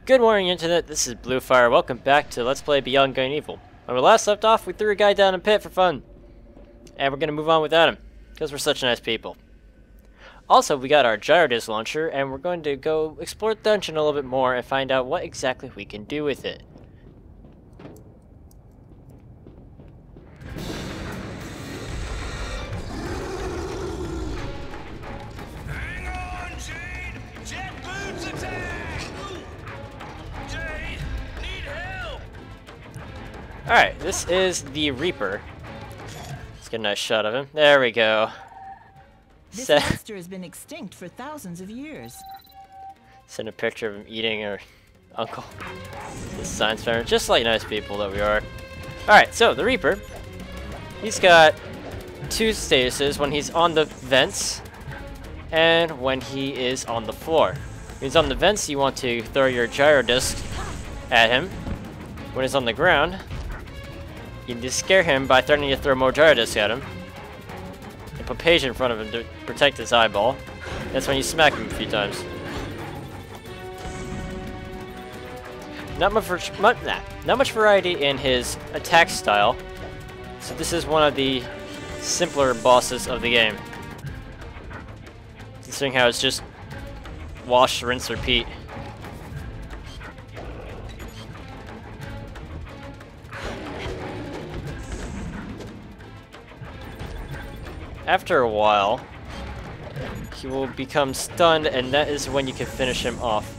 Good morning, Internet. This is Bluefire. Welcome back to Let's Play Beyond Good and Evil. When we last left off, we threw a guy down a pit for fun. And we're going to move on without him, because we're such nice people. Also, we got our gyrodisc launcher, and we're going to go explore the dungeon a little bit more and find out what exactly we can do with it. Hang on, Jade! Jet boots attack! Jade, need help! Alright, this is the Reaper. Let's get a nice shot of him. There we go. This monster has been extinct for thousands of years. Send a picture of him eating her uncle. This science fair, just like nice people that we are. Alright, so the Reaper. He's got two statuses when he's on the vents and when he is on the floor. When he's on the vents, you want to throw your gyro disc at him. When he's on the ground, you need to scare him by threatening to throw more gyro discs at him. And put Pey'j in front of him to protect his eyeball. That's when you smack him a few times. Not much variety in his attack style. So this is one of the simpler bosses of the game. Considering how it's just wash, rinse, repeat. After a while, he will become stunned, and that is when you can finish him off.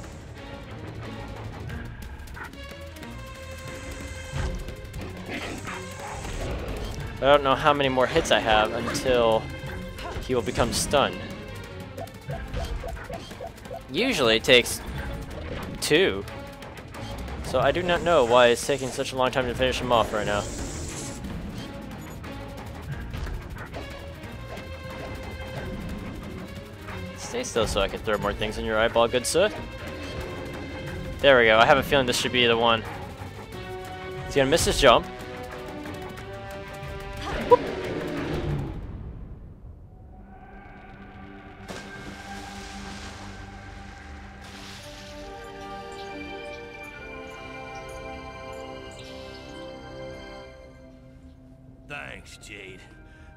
I don't know how many more hits I have until he will become stunned. Usually it takes 2. So I do not know why it's taking such a long time to finish him off right now. Stay still so I can throw more things in your eyeball, good sir. There we go. I have a feeling this should be the one. He's gonna miss his jump. Whoop. Thanks, Jade.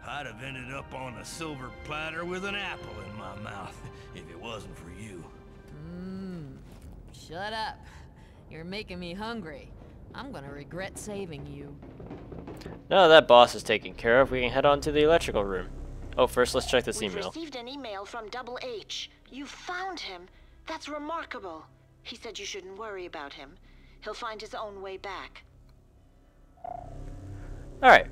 I'd have ended up on a silver platter with an apple in my mouth if it wasn't for you. Shut up. You're making me hungry. I'm gonna regret saving you. Now that boss is taken care of, we can head on to the electrical room. Oh, first let's check this We've email. received an email from Double H. You found him. That's remarkable. He said you shouldn't worry about him. He'll find his own way back. Alright.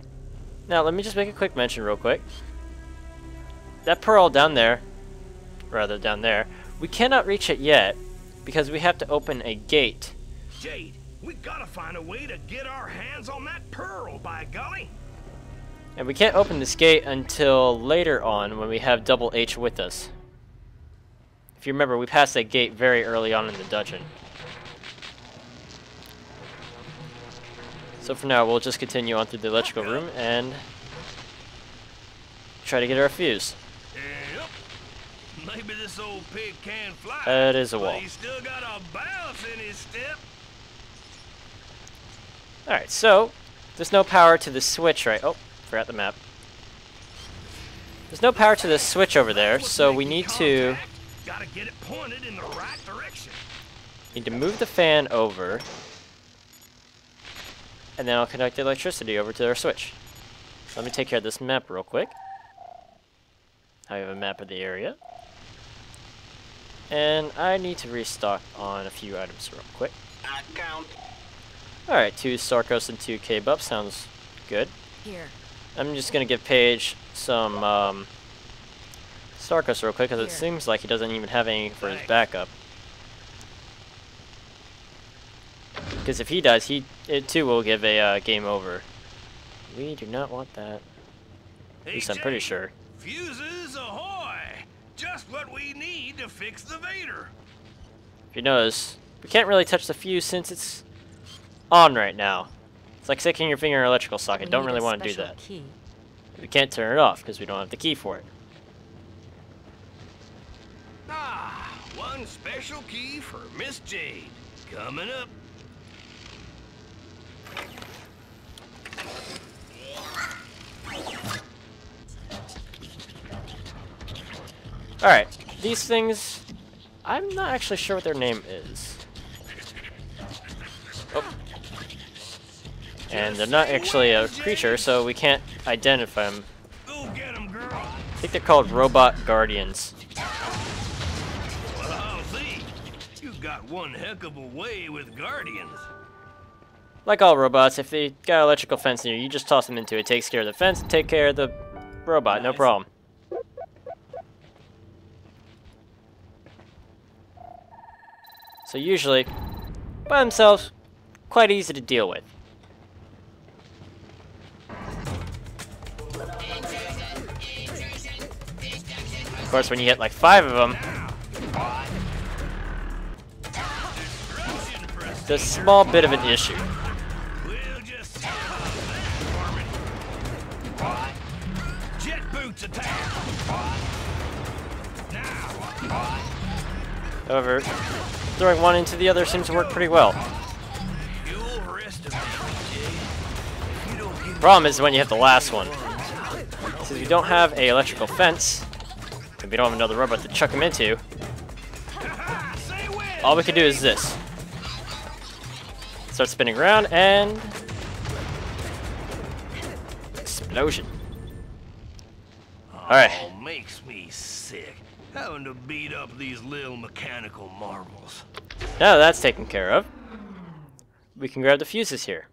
Now let me just make a quick mention real quick. That pearl down there, we cannot reach it yet because we have to open a gate. Jade, we gotta find a way to get our hands on that pearl, by golly. And we can't open this gate until later on when we have Double H with us. If you remember, we passed that gate very early on in the dungeon. So for now, we'll just continue on through the electrical room and try to get our fuse. Yep. Maybe this old pig can fly. That is a wall. But he's still got a bounce in his step. Alright, so there's no power to the switch, right? Oh, forgot the map. There's no power to the switch over there, so we need to Gotta get it pointed in the right direction. move the fan over. And then I'll connect the electricity over to our switch. Let me take care of this map real quick. I have a map of the area. And I need to restock on a few items real quick. Alright, 2 Sarkos and 2 K-Bup sounds good. Here. I'm just gonna give Pey'j some Sarkos real quick because it seems like he doesn't even have any for his backup. Because if he dies, it too will give a game over. We do not want that. At least I'm pretty sure. Fuses ahoy! Just what we need to fix the Vader. If you notice, we can't really touch the fuse since it's on right now. It's like sticking your finger in an electrical socket. Don't really want to do that. Key. We can't turn it off because we don't have the key for it. Ah, one special key for Miss Jade. Coming up. Alright, these things, I'm not actually sure what their name is. Oh. And they're not actually a creature, so we can't identify them. Go get 'em, girl. I think they're called robot guardians. Well, I'll see. You got one heck of a way with guardians. Like all robots, if they got an electrical fence near you, you just toss them into it. It takes care of the fence, take care of the robot, no problem. So usually, by themselves, quite easy to deal with. Of course, when you hit like 5 of them, it's a small bit of an issue. We'll just see about that, Foreman. Jet boots attack. Now. However, throwing one into the other seems to work pretty well. You'll rest of me, Jay. You don't get Problem is when you hit the last one. Since we don't have a electrical fence, and we don't have another robot to chuck him into, all we can do is this. Start spinning around and... explosion. Alright. Oh, makes me sick. Having to beat up these little mechanical marvels. Now that that's taken care of, we can grab the fuses here.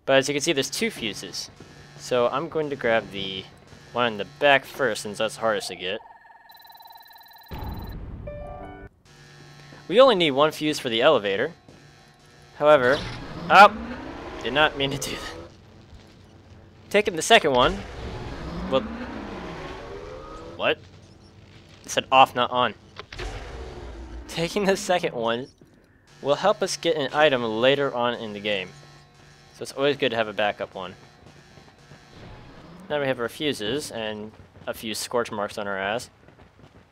But as you can see, there's 2 fuses. So I'm going to grab the one in the back first, since that's hardest to get. We only need 1 fuse for the elevator. However, oh, did not mean to do that. Taking the second one, well, what? It said off, not on. Taking the second one will help us get an item later on in the game. So it's always good to have a backup one. Now we have our fuses and a few scorch marks on our ass.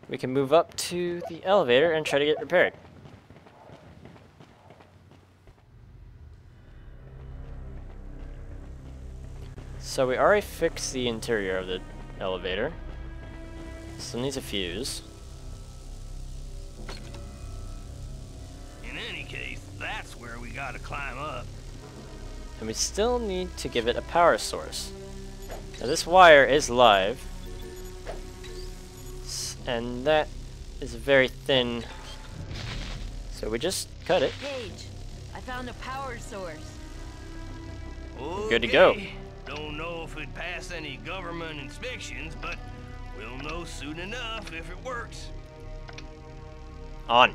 We can move up to the elevator and try to get repaired. So we already fixed the interior of the elevator. Still needs a fuse. In any case, that's where we gotta climb up. And we still need to give it a power source. Now this wire is live. And that is very thin. So we just cut it. Pey'j, I found a power source. Good to go. Okay. Don't know if it'd pass any government inspections, but we'll know soon enough if it works. On.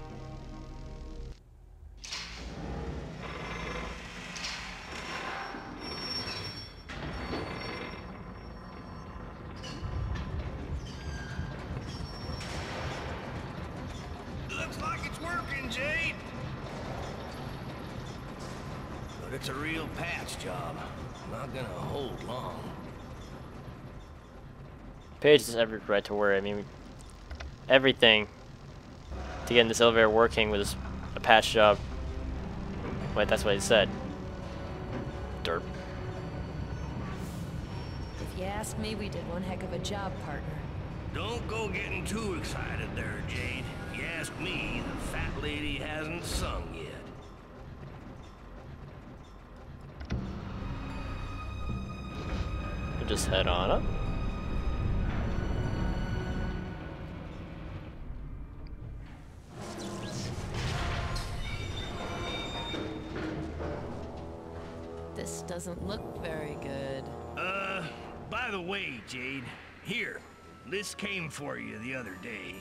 Looks like it's working, Jade. But it's a real patch job. Not gonna hold long. Pey'j has every right to worry. I mean, everything to get in this elevator working was a patch job. Wait, that's what he said. Derp. If you ask me, we did one heck of a job, partner. Don't go getting too excited there, Jade. If you ask me, the fat lady hasn't sung yet. We'll just head on up. This doesn't look very good. By the way, Jade, here, this came for you the other day.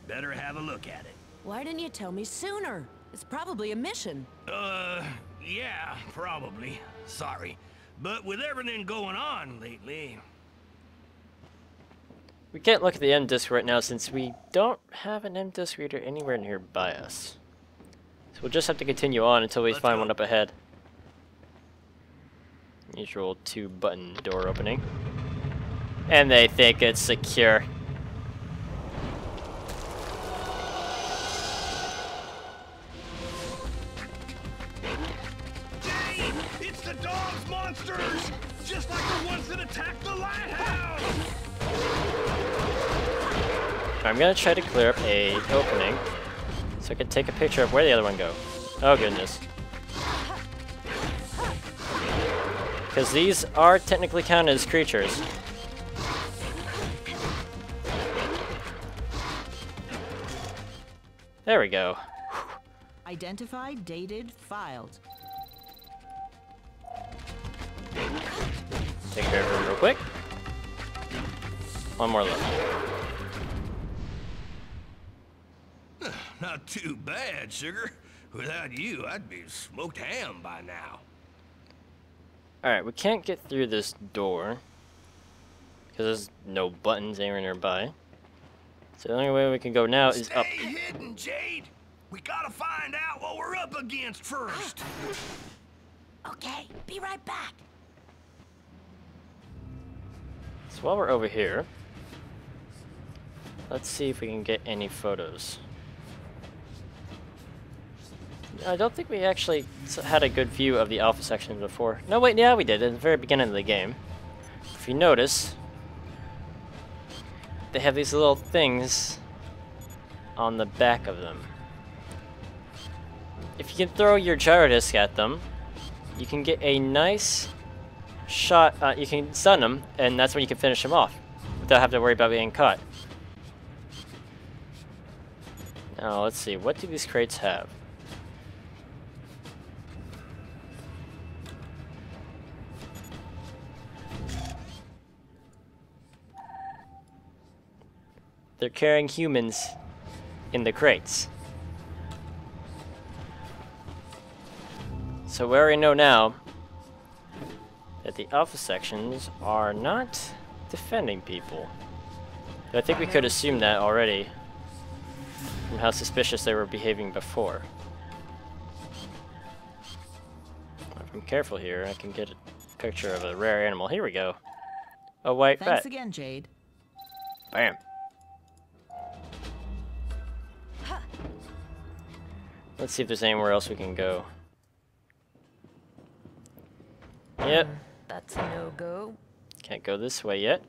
Better have a look at it. Why didn't you tell me sooner? It's probably a mission. Yeah, probably. Sorry. But with everything going on lately... We can't look at the M disk right now since we don't have an M disk reader anywhere nearby us. So we'll just have to continue on until we Let's find go. one up ahead. Usual 2-button door opening. And they think it's secure. the dogs, monsters! Just like the ones that attacked the lighthouse! I'm gonna try to clear up a opening so I can take a picture of where the other one go. Oh goodness. Because these are technically counted as creatures. There we go. Identified, dated, filed. Take care of him real quick. One more left. Not too bad, sugar. Without you, I'd be smoked ham by now. Alright, we can't get through this door because there's no buttons anywhere nearby. So the only way we can go now is up. Stay hidden, Jade. We gotta find out what we're up against first. Okay, be right back. So while we're over here, let's see if we can get any photos. I don't think we actually had a good view of the alpha section before. No, wait, yeah, we did at the very beginning of the game. If you notice, they have these little things on the back of them. If you can throw your gyro disc at them, you can get a nice shot. You can stun them, and that's when you can finish them off without having to worry about being caught. Now, let's see. What do these crates have? They're carrying humans in the crates. So we already know now that the alpha sections are not defending people. But I think we could assume that already from how suspicious they were behaving before. If I'm careful here, I can get a picture of a rare animal. Here we go. A white rat. Thanks again, Jade. Bam. Let's see if there's anywhere else we can go. Yep. That's a no-go. Can't go this way yet.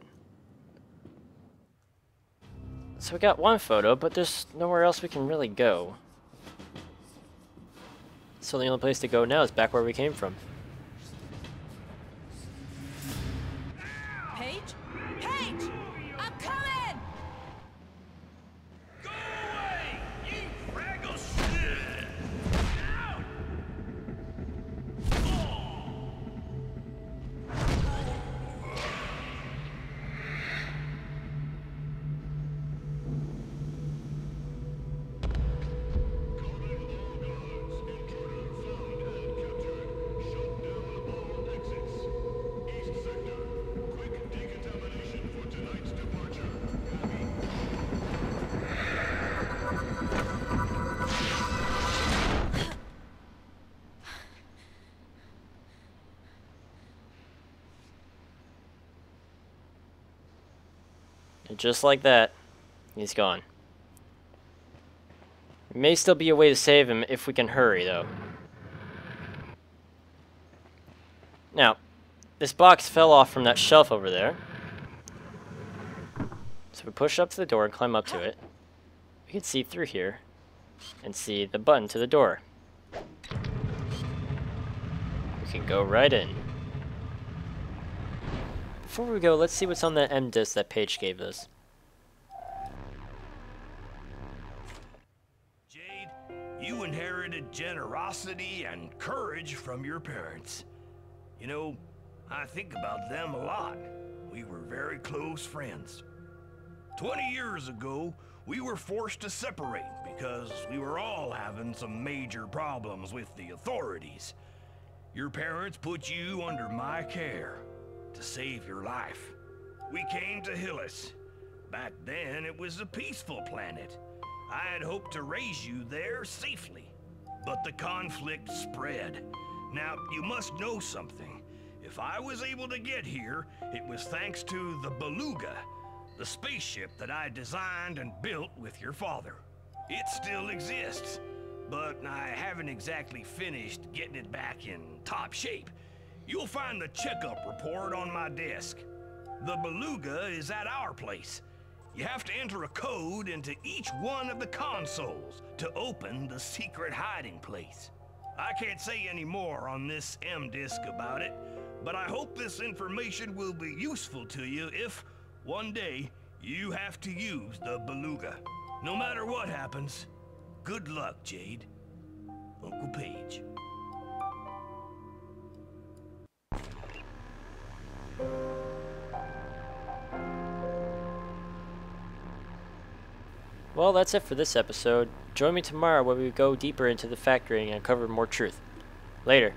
So we got one photo, but there's nowhere else we can really go. So the only place to go now is back where we came from. Pey'j? Pey'j! I'm coming! Go away, you fraggle shit! Out! And just like that, he's gone. There may still be a way to save him if we can hurry, though. Now, this box fell off from that shelf over there. So we push up to the door and climb up to it. We can see through here and see the button to the door. We can go right in. Before we go, let's see what's on that M disc that Pey'j gave us. Jade, you inherited generosity and courage from your parents. You know, I think about them a lot. We were very close friends. 20 years ago, we were forced to separate because we were all having some major problems with the authorities. Your parents put you under my care to save your life. We came to Hillis. Back then, it was a peaceful planet. I had hoped to raise you there safely, but the conflict spread. Now, you must know something. If I was able to get here, it was thanks to the Beluga, the spaceship that I designed and built with your father. It still exists, but I haven't exactly finished getting it back in top shape. you'll find the checkup report on my desk. The beluga is at our place. You have to enter a code into each one of the consoles to open the secret hiding place. I can't say any more on this M-Disc about it, but I hope this information will be useful to you if, one day, you have to use the beluga. No matter what happens, good luck, Jade. Uncle Pey'j. Well, that's it for this episode. Join me tomorrow where we go deeper into the factory and uncover more truth. Later.